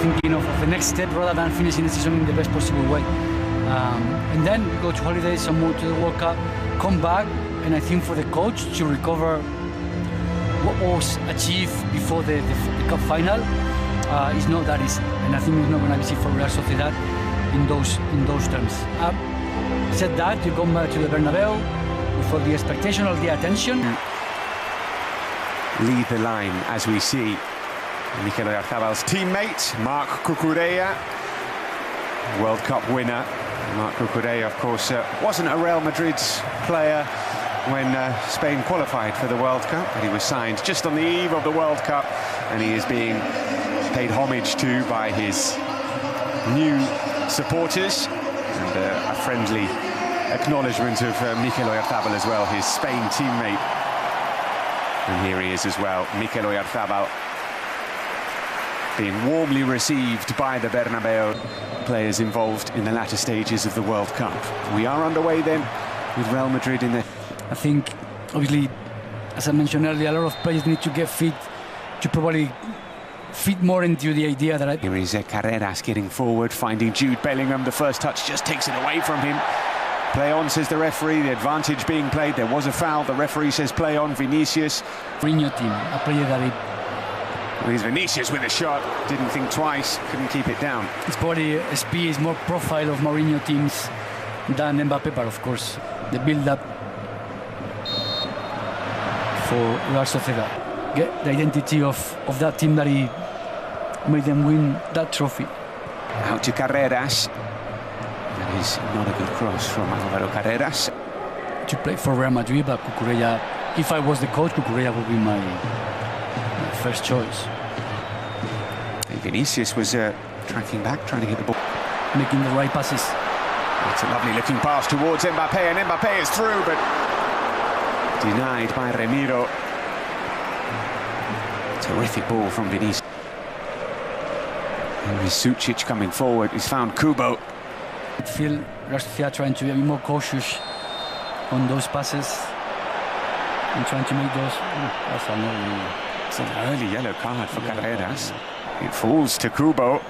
thinking of the next step rather than finishing the season in the best possible way. And then go to holidays and move to the World Cup, come back, and I think for the coach to recover what was achieved before the Cup final is not that easy. And I think it's not going to be easy for Real Sociedad in those terms. Said that, you come back to the Bernabeu with all the expectation, all the attention. Lead the line as we see Mikel Oyarzábal's teammate, Marc Cucurella, World Cup winner. Marc Cucurella, of course, wasn't a Real Madrid player when Spain qualified for the World Cup, but he was signed just on the eve of the World Cup, and he is being paid homage to by his new supporters, and a friendly acknowledgement of Mikel Oyarzábal as well, his Spain teammate. And here he is as well, Mikel Oyarzábal, being warmly received by the Bernabeu. Players involved in the latter stages of the World Cup. We are underway then with Real Madrid in the... I think, obviously, as I mentioned earlier, a lot of players need to get fit to probably fit more into the idea that Here is Carreras getting forward, finding Jude Bellingham. The first touch just takes it away from him. Play on, says the referee. The advantage being played. There was a foul. The referee says play on. Vinicius. Mourinho team, a player that Here's Vinicius with a shot. Didn't think twice. Couldn't keep it down. his body speed is more profile of Mourinho teams than Mbappe, but of course the build-up for Real Sociedad. Get the identity of that team that he made them win that trophy. Out to Carreras. That is not a good cross from Álvaro Carreras. To play for Real Madrid, but Cucurella, if I was the coach, Cucurella would be my first choice. And Vinicius was tracking back, trying to get the ball. Making the right passes. It's a lovely looking pass towards Mbappe, and Mbappe is through, but denied by Remiro. Terrific ball from Vinicius. And with Sucic coming forward, he's found Kubo. I feel Real Sociedad trying to be a bit more cautious on those passes and trying to make those. That's It's an early yellow card for Carreras. It falls to Kubo.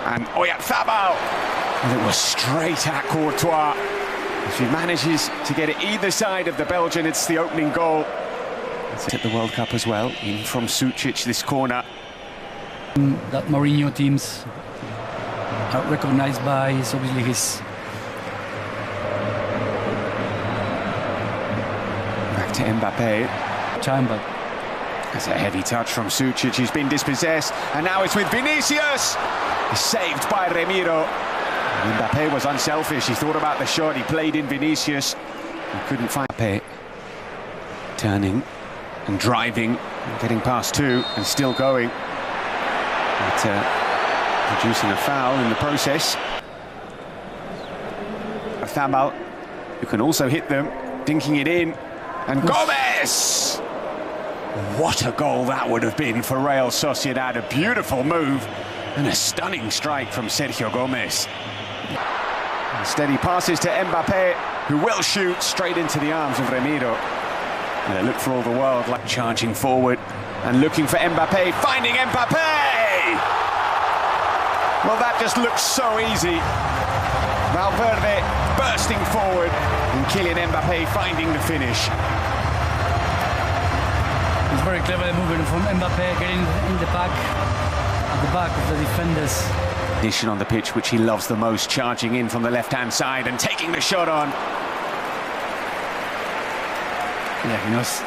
And Oyarzábal! And it was straight at Courtois. If he manages to get it either side of the Belgian, it's the opening goal. It's at the World Cup as well. In from Sucic, this corner. That Mourinho teams are recognised by is obviously his. Back to Mbappe. Time, but That's a heavy touch from Sucic. He's been dispossessed, and now it's with Vinicius. He's saved by Remiro. Mbappe was unselfish. He thought about the shot. He played in Vinicius. He couldn't find Mbappe. Turning and driving, and getting past two, and still going. But producing a foul in the process. Oyarzábal, who can also hit them, dinking it in, and Gomez! What a goal that would have been for Real Sociedad. A beautiful move and a stunning strike from Sergio Gomez. Instead he passes to Mbappe, who will shoot straight into the arms of Remiro. And they look for all the world like charging forward and looking for Mbappe, finding Mbappe! Well, that just looks so easy. Valverde bursting forward and Kylian Mbappe finding the finish. it's very clever the movement from Mbappe getting in the back, at the back of the defenders. Position on the pitch which he loves the most, charging in from the left-hand side and taking the shot on. Yeah, he knows.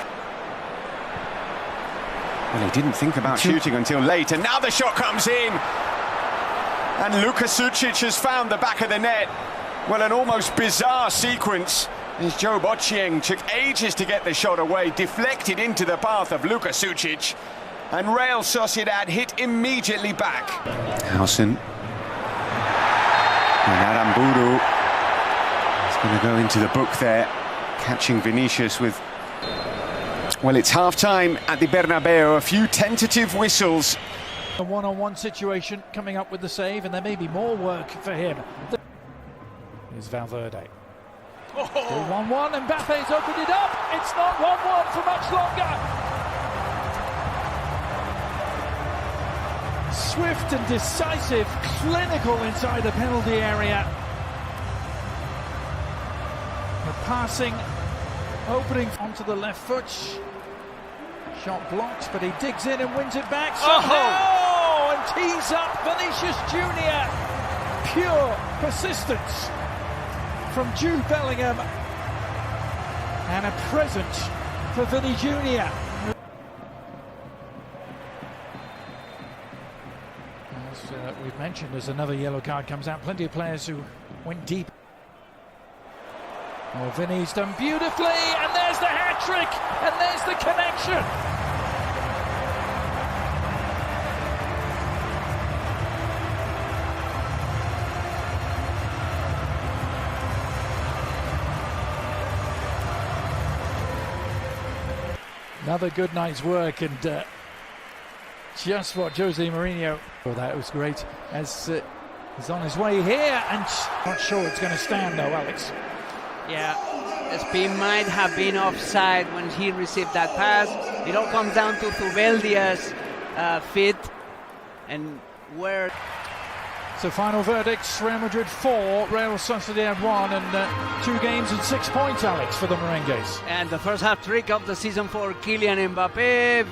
Well, he didn't think about shooting until late, and now the shot comes in. And Luka Sucic has found the back of the net. Well, an almost bizarre sequence. As Joe Bochieng took ages to get the shot away, deflected into the path of Luka Sucic. And Real Sociedad hit immediately back. Hausen. And Aramburu is going to go into the book there, catching Vinicius with... Well, it's half-time at the Bernabeu. A few tentative whistles. A one-on-one situation coming up with the save, and there may be more work for him. Here's Valverde. Still 1-1, and Mbappe's opened it up. It's not 1-1 for much longer. Swift and decisive, clinical inside the penalty area. The passing, opening onto the left foot. Shot blocked, but he digs in and wins it back somehow, and tees up Vinicius Junior. Pure persistence from Jude Bellingham, and a present for Vinny Junior. As we've mentioned, as another yellow card comes out, plenty of players who went deep. Oh, Vinny's done beautifully, and there's the hat-trick, and there's the connection. Another good night's work, and just what Jose Mourinho. Oh, that was great. As he's on his way here, and not sure it's going to stand though, Alex. Yeah, Spin might have been offside when he received that pass. It all comes down to Zubeldia's fit and where. So final verdicts: Real Madrid 4, Real Sociedad 1, and 2 games and 6 points, Alex, for the Merengues. And the first hat-trick of the season for Kylian Mbappé.